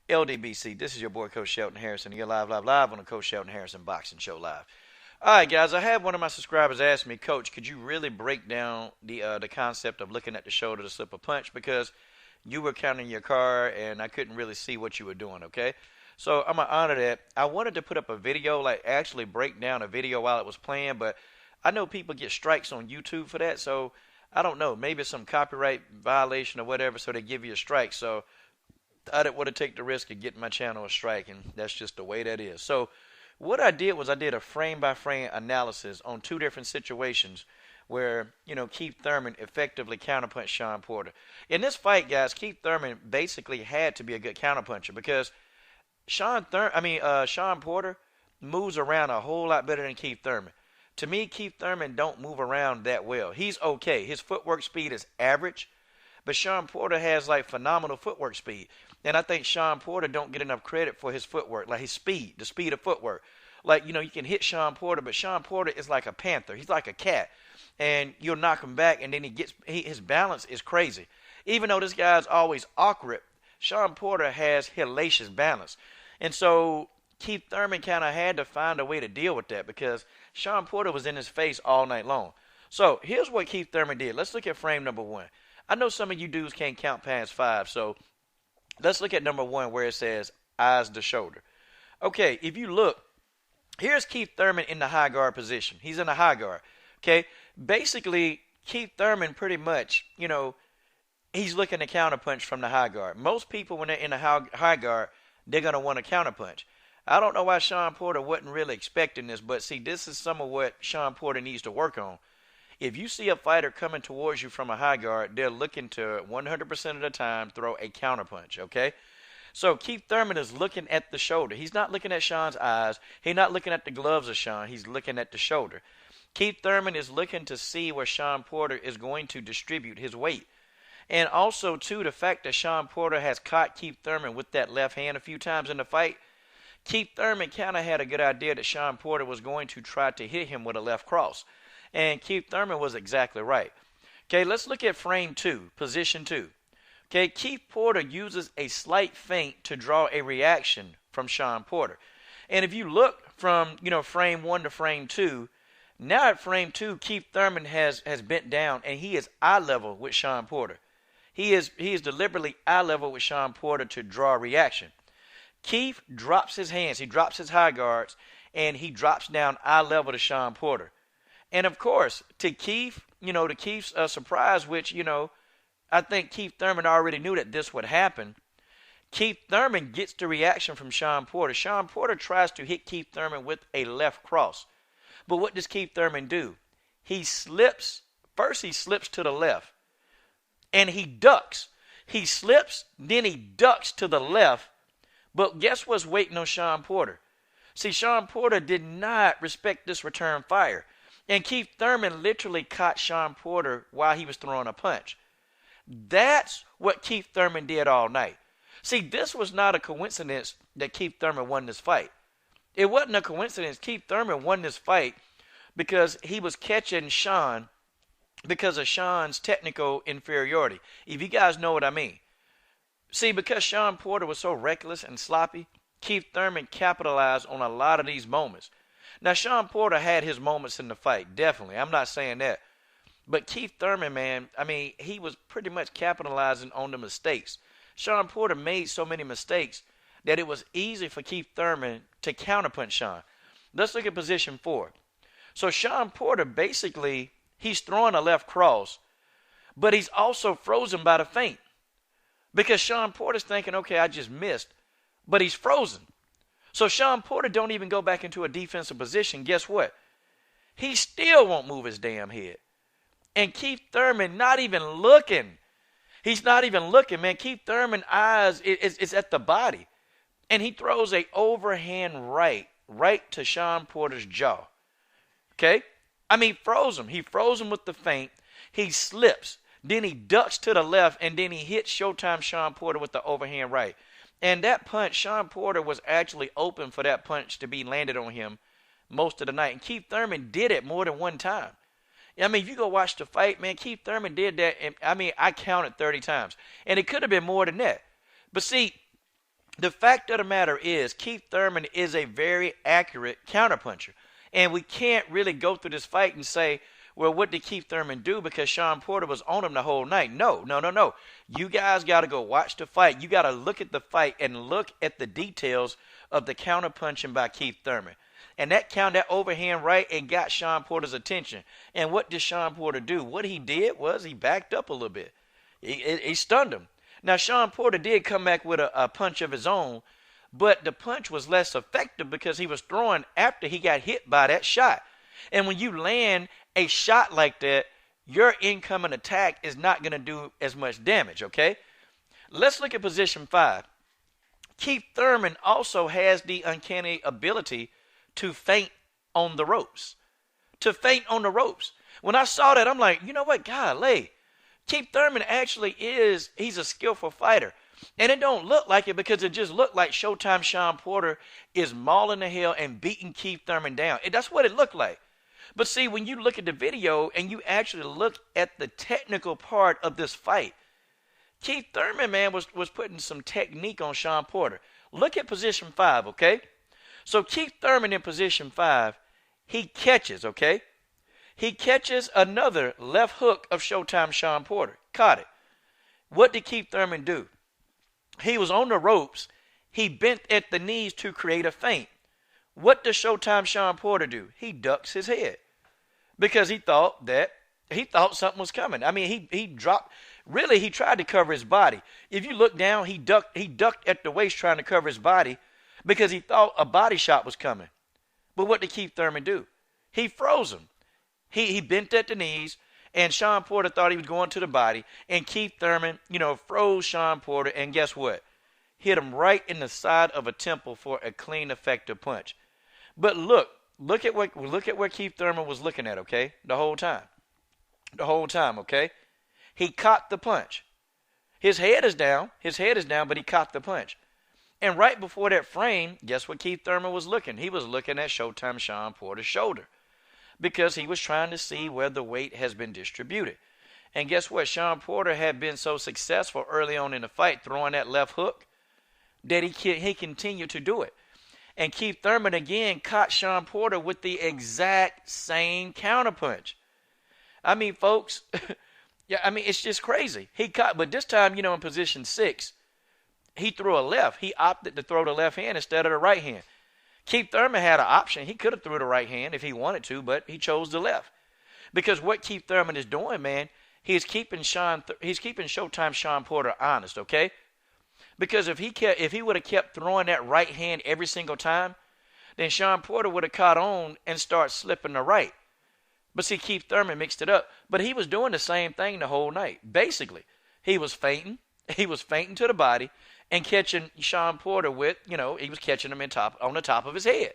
LDBC, this is your boy Coach Shelton Harrison. You're live on the Coach Shelton Harrison Boxing Show live. All right, guys, I had one of my subscribers ask me, Coach, could you really break down the concept of looking at the shoulder to slip a punch, because you were counting your car and I couldn't really see what you were doing, okay? So I'm going to honor that. I wanted to put up a video, like actually break down a video while it was playing, but I know people get strikes on YouTube for that, so I don't know. Maybe it's some copyright violation or whatever, so they give you a strike. So I didn't want to take the risk of getting my channel a strike, and that's just the way that is. So what I did was I did a frame-by-frame analysis on two different situations where, Keith Thurman effectively counterpunched Shawn Porter. In this fight, guys, Keith Thurman basically had to be a good counterpuncher because Shawn Porter moves around a whole lot better than Keith Thurman. To me, Keith Thurman don't move around that well. He's okay. His footwork speed is average, but Shawn Porter has like phenomenal footwork speed. And I think Shawn Porter don't get enough credit for his footwork, like his speed, the speed of footwork. Like, you can hit Shawn Porter, but Shawn Porter is like a panther. He's like a cat. And you'll knock him back, and then his balance is crazy. Even though this guy's always awkward, Shawn Porter has hellacious balance. And so Keith Thurman kind of had to find a way to deal with that because Shawn Porter was in his face all night long. So here's what Keith Thurman did. Let's look at frame number one. I know some of you dudes can't count past 5, so let's look at number 1 where it says eyes to shoulder. Okay, if you look, here's Keith Thurman in the high guard position. He's in the high guard. Okay, basically Keith Thurman pretty much, he's looking to counterpunch from the high guard. Most people when they're in the high guard, they're going to want to counterpunch. I don't know why Shawn Porter wasn't really expecting this, but see, this is some of what Shawn Porter needs to work on. If you see a fighter coming towards you from a high guard, they're looking to 100% of the time throw a counterpunch, okay? So Keith Thurman is looking at the shoulder. He's not looking at Shawn's eyes. He's not looking at the gloves of Shawn. He's looking at the shoulder. Keith Thurman is looking to see where Shawn Porter is going to distribute his weight. And also, too, the fact that Shawn Porter has caught Keith Thurman with that left hand a few times in the fight, Keith Thurman kind of had a good idea that Shawn Porter was going to try to hit him with a left cross. And Keith Thurman was exactly right. Okay, let's look at frame 2, position 2. Okay, Keith Porter uses a slight feint to draw a reaction from Shawn Porter. And if you look from, frame 1 to frame 2, now at frame 2, Keith Thurman has bent down and he is eye level with Shawn Porter. He is deliberately eye level with Shawn Porter to draw a reaction. Keith drops his hands, he drops his high guards, and he drops down eye level to Shawn Porter. And of course, to Keith's surprise, which, I think Keith Thurman already knew that this would happen. Keith Thurman gets the reaction from Shawn Porter. Shawn Porter tries to hit Keith Thurman with a left cross. But what does Keith Thurman do? He slips to the left. And he ducks. He slips, then he ducks to the left. But guess what's waiting on Shawn Porter? See, Shawn Porter did not respect this return fire. And Keith Thurman literally caught Shawn Porter while he was throwing a punch. That's what Keith Thurman did all night. See, this was not a coincidence that Keith Thurman won this fight. It wasn't a coincidence. Keith Thurman won this fight because he was catching Shawn because of Shawn's technical inferiority. If you guys know what I mean. See, because Shawn Porter was so reckless and sloppy, Keith Thurman capitalized on a lot of these moments. Now, Shawn Porter had his moments in the fight, definitely. I'm not saying that. But Keith Thurman, man, he was pretty much capitalizing on the mistakes. Shawn Porter made so many mistakes that it was easy for Keith Thurman to counterpunch Shawn. Let's look at position 4. So Shawn Porter, basically, he's throwing a left cross, but he's also frozen by the feint. Because Shawn Porter's thinking, okay, I just missed, but he's frozen. So Shawn Porter don't even go back into a defensive position. Guess what? He still won't move his damn head. And Keith Thurman not even looking. He's not even looking, man. Keith Thurman's eyes is at the body. And he throws a overhand right to Shawn Porter's jaw. Okay? Froze him. He froze him with the feint. He slips. Then he ducks to the left, and then he hits Showtime Shawn Porter with the overhand right. And that punch, Shawn Porter was actually open for that punch to be landed on him most of the night. And Keith Thurman did it more than one time. If you go watch the fight, man, Keith Thurman did that. And, I counted 30 times. And it could have been more than that. But see, The fact of the matter is, Keith Thurman is a very accurate counterpuncher. And we can't really go through this fight and say, well, what did Keith Thurman do? Because Shawn Porter was on him the whole night. No, no, no, no. You guys got to go watch the fight. You got to look at the fight and look at the details of the counterpunching by Keith Thurman. And that overhand right, and got Shawn Porter's attention. And what did Shawn Porter do? What he did was he backed up a little bit. He stunned him. Now, Shawn Porter did come back with a punch of his own, but the punch was less effective because he was throwing after he got hit by that shot. And when you land a shot like that, your incoming attack is not going to do as much damage, okay? Let's look at position 5. Keith Thurman also has the uncanny ability to feint on the ropes. To feint on the ropes. When I saw that, I'm like, you know what, golly. Keith Thurman he's a skillful fighter. And it don't look like it because it just looked like Showtime Shawn Porter is mauling the hell and beating Keith Thurman down. That's what it looked like. But see, when you look at the video and you actually look at the technical part of this fight, Keith Thurman, man, was putting some technique on Shawn Porter. Look at position 5, okay? So Keith Thurman in position 5, he catches, okay? He catches another left hook of Showtime Shawn Porter. Caught it. What did Keith Thurman do? He was on the ropes. He bent at the knees to create a feint. What does Showtime Shawn Porter do? He ducks his head because he thought something was coming. I mean, he dropped. Really, he tried to cover his body. If you look down, he ducked at the waist trying to cover his body because he thought a body shot was coming. But what did Keith Thurman do? He froze him. He bent at the knees, and Shawn Porter thought he was going to the body, and Keith Thurman, froze Shawn Porter, and guess what? Hit him right in the side of a temple for a clean, effective punch. But look at where Keith Thurman was looking at, okay? The whole time, okay? He caught the punch. His head is down, but he caught the punch. And right before that frame, guess what Keith Thurman was looking? He was looking at Showtime Shawn Porter's shoulder because he was trying to see where the weight has been distributed. And guess what? Shawn Porter had been so successful early on in the fight throwing that left hook that he continued to do it. And Keith Thurman again caught Shawn Porter with the exact same counterpunch. I mean, folks, yeah, I mean, it's just crazy. But this time, in position 6, he threw a left. He opted to throw the left hand instead of the right hand. Keith Thurman had an option. He could have threw the right hand if he wanted to, but he chose the left. Because what Keith Thurman is doing, man, he's keeping Showtime Shawn Porter honest, okay? Because if he would have kept throwing that right hand every single time, then Shawn Porter would have caught on and start slipping the right. But see, Keith Thurman mixed it up. But he was doing the same thing the whole night. Basically, he was feinting. He was feinting to the body and catching Shawn Porter with, he was catching him on the top of his head.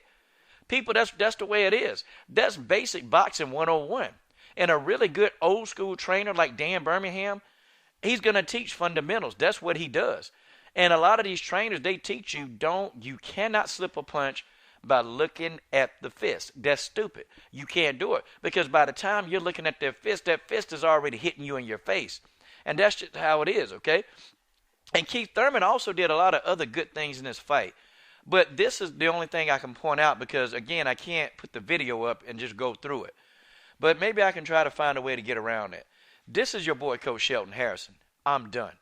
People, that's the way it is. That's basic boxing 101. And a really good old school trainer like Dan Birmingham, he's going to teach fundamentals. That's what he does. And a lot of these trainers, they teach you cannot slip a punch by looking at the fist. That's stupid. You can't do it because by the time you're looking at that fist is already hitting you in your face. And that's just how it is, okay? And Keith Thurman also did a lot of other good things in this fight. But this is the only thing I can point out because, again, I can't put the video up and just go through it. But maybe I can try to find a way to get around it. This is your boy, Coach Shelton Harrison. I'm done.